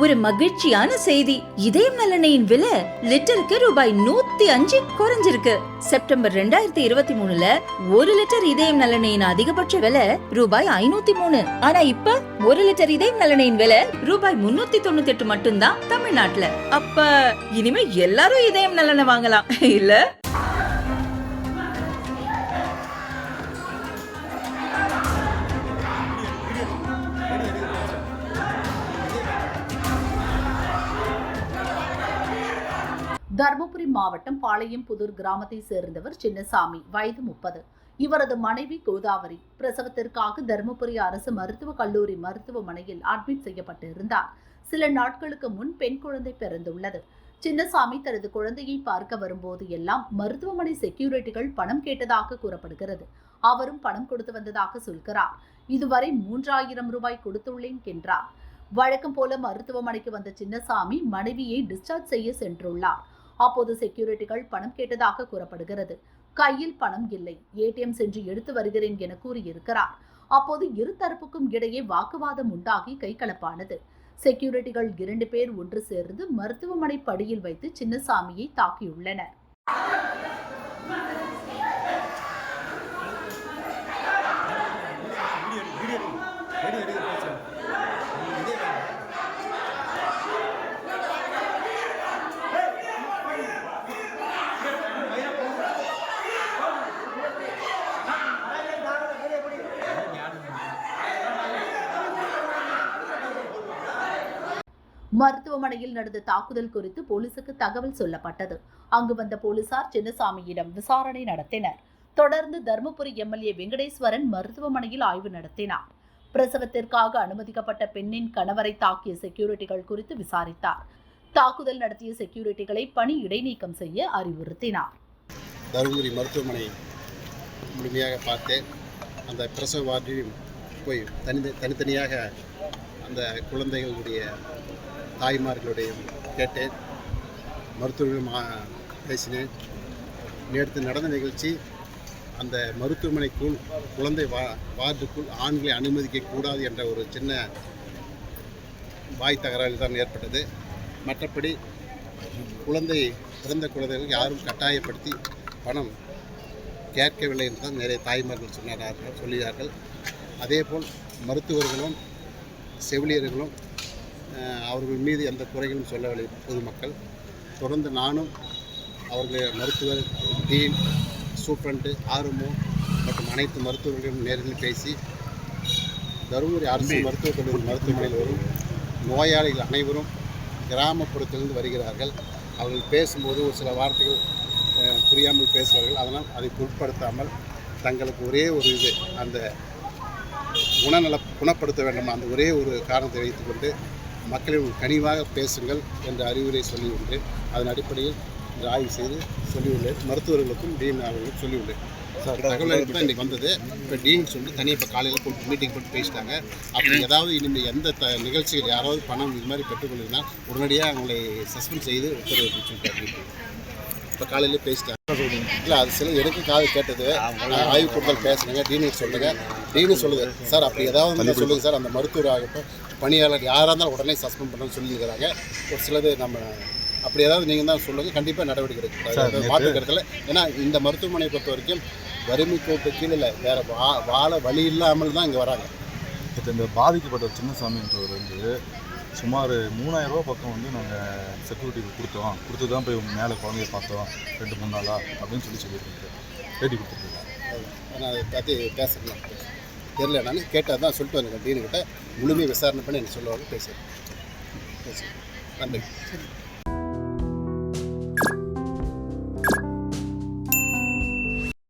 ஒரு மகிழ்ச்சியான செய்தி. இதயம் நல்லெண்ணெயின் விலை லிட்டருக்கு ரூபாய் 105 குறைஞ்சிருக்கு. செப்டம்பர் 2023ல 1 லிட்டர் இதயம் நல்லெண்ணெயின் அதிகபட்ச விலை ரூபாய் 503. ஆனா இப்ப 1 லிட்டர் இதயம் நல்லெண்ணெயின் விலை ரூபாய் 398 மட்டும்தான் தமிழ்நாட்டுல. அப்ப இனிமே எல்லாரும் இதயம் நல்லெண்ணெய் வாங்கலாம் இல்ல? தர்மபுரி மாவட்டம் பாளையம்புதூர் கிராமத்தை சேர்ந்தவர் சின்னசாமி, வயது 30. இவரது மனைவி கோதாவரி பிரசவத்திற்காக தர்மபுரி அரசு மருத்துவக் கல்லூரி மருத்துவமனையில் அட்மிட் செய்யப்பட்டிருந்தார். சில நாட்களுக்கு முன் பெண் குழந்தை பிறந்துள்ளது. சின்னசாமி தனது குழந்தையை பார்க்க வரும்போது எல்லாம் மருத்துவமனை செக்யூரிட்டிகள் பணம் கேட்டதாக கூறப்படுகிறது. அவரும் பணம் கொடுத்து வந்ததாக சொல்கிறார். இதுவரை 3000 ரூபாய் கொடுத்துள்ளேன் என்றார். வழக்கம் போல மருத்துவமனைக்கு வந்த சின்னசாமி மனைவியை டிஸ்சார்ஜ் செய்ய சென்றுள்ளார். அப்போது செக்யூரிட்டிகள் பணம் கேட்டதாக கூறப்படுகிறது. கையில் பணம் இல்லை, ஏடிஎம் சென்று எடுத்து வருகிறேன் என கூறியிருக்கிறார். அப்போது இரு தரப்புக்கும் இடையே வாக்குவாதம் உண்டாகி கைகலப்பானது. செக்யூரிட்டிகள் 2 பேர் ஒன்று சேர்ந்து மருத்துவமனை படியில் வைத்து சின்னசாமியை தாக்கியுள்ளனர். மருத்துவமனையில் நடந்த தாக்குதல் குறித்து போலீசுக்கு தகவல் சொல்லப்பட்டது. அங்கு வந்த போலீசார் சின்னசாமியிடம் விசாரணை நடத்தினர். தொடர்ந்து தர்மபுரி எம்எல்ஏ வெங்கடேஸ்வரன் மருத்துவமனையில் ஆய்வு நடத்தினார். பிரசவத்திற்காக அனுமதிக்கப்பட்ட பெண்ணின் கணவரை தாக்கிய செக்யூரிட்டிகள் குறித்து விசாரித்தார். தாக்குதல் நடத்திய செக்யூரிட்டிகளை பணி இடைநீக்கம் செய்ய அறிவுறுத்தினார். தருமபுரி மருத்துவமனை முழுமையாக பார்த்தேன். அந்த பிரசவ வார்டிலும் போய் தனித்தனியாக அந்த குழந்தைகளுடைய தாய்மார்களுடைய கேட்டேன், மருத்துவர்களும் பேசினேன். நேற்று நடந்த நிகழ்ச்சி, அந்த மருத்துவமனைக்குள் குழந்தை வார்டுக்குள் ஆண்களை அனுமதிக்கக்கூடாது என்ற ஒரு சின்ன வாய் தகராறு தான் ஏற்பட்டது. மற்றபடி பிறந்த குழந்தைகளுக்கு யாரும் கட்டாயப்படுத்தி பணம் கேட்கவில்லை என்று தான் நிறைய தாய்மார்கள் சொல்கிறார்கள். அதேபோல் மருத்துவர்களும் செவிலியர்களும் அவர்கள் மீது எந்த குறைகளும் சொல்லவில்லை. பொதுமக்கள் தொடர்ந்து நானும் அவர்கள் மருத்துவர், டீன், சூப்பரண்டு, ஆர்எம்ஓ மற்றும் அனைத்து மருத்துவர்களும் நேரில் பேசி தருமபுரி அரசு மருத்துவக் கல்லூரி மருத்துவமனையில் வரும் நோயாளிகள் அனைவரும் கிராமப்புறத்திலிருந்து வருகிறார்கள். அவர்கள் பேசும்போது ஒரு சில வார்த்தைகள் புரியாமல் பேசுவார்கள். அதனால் அதை பொருட்படுத்தாமல் தங்களுக்கு ஒரே ஒரு அந்த குணப்படுத்த வேண்டும் அந்த ஒரே ஒரு காரணத்தை வைத்துக்கொண்டு மக்களின் கனிவாக பேசுங்கள் என்ற அறிவுரை சொல்லியுள்ளேன். அதன் அடிப்படையில் இந்த ஆய்வு செய்து சொல்லியுள்ளேன். மருத்துவர்களுக்கும் டீன் அவர்களுக்கும் சொல்லியுள்ளேன். தகவல் அறிவிப்பு தான் இன்றைக்கி வந்தது. இப்போ டீன் சொல்லி தனியாக இப்போ காலையில் போட்டு மீட்டிங் போட்டு பேசிட்டாங்க. அப்படி ஏதாவது இனிமேல் எந்த நிகழ்ச்சிகள் யாராவது பணம் இது மாதிரி பெற்றுக்கொள்ளிருந்தால் உடனடியாக அவங்களை சஸ்பெண்ட் செய்து உத்தரவு பிடிச்சிருக்காரு. இப்போ காலையிலே பேசிட்டாங்க. இல்லை அது சில எனக்கு காது கேட்டது. ஆய்வு கூட்டத்தில் பேசுனாங்க. டீனுக்கு சொல்லுங்கள். டீனு சொல்லுது, சார் அப்படி ஏதாவது சொல்லுங்கள் சார், அந்த மருத்துவர் ஆகட்டும் பணியாளர் யாராக இருந்தாலும் உடனே சஸ்பெண்ட் பண்ணணும்னு சொல்லியிருக்கிறாங்க. ஒரு சிலது நம்ம அப்படி ஏதாவது நீங்கள் தான் சொல்லுங்கள், கண்டிப்பாக நடவடிக்கை எடுக்க மாற்று கருத்தில். ஏன்னா இந்த மருத்துவமனையை பொறுத்த வரைக்கும் வறுமை கோட்டு கீழே இல்லை, வேறு வாழ வழி இல்லாமல் தான் இங்கே வராங்க. இப்போ இந்த பாதிக்கப்பட்ட சின்னசாமின்றவர் சுமார் 3000 ரூபா பக்கம் நாங்கள் செக்யூரிட்டிக்கு கொடுத்து தான் போய் மேலே குழந்தைய பார்த்தோம் 2-3 நாளா அப்படின்னு சொல்லியிருக்கேன். பேட்டி கொடுத்துருக்கேன். நான் அதை பற்றி பேசுகிறேன் தெரியல. நான் கேட்டால் தான் சொல்லிட்டு வந்தேன். டீனுக்கிட்ட முழுமையாக விசாரணை பண்ணி எனக்கு சொல்லுவாங்க. பேசுகிறேன். நன்றி.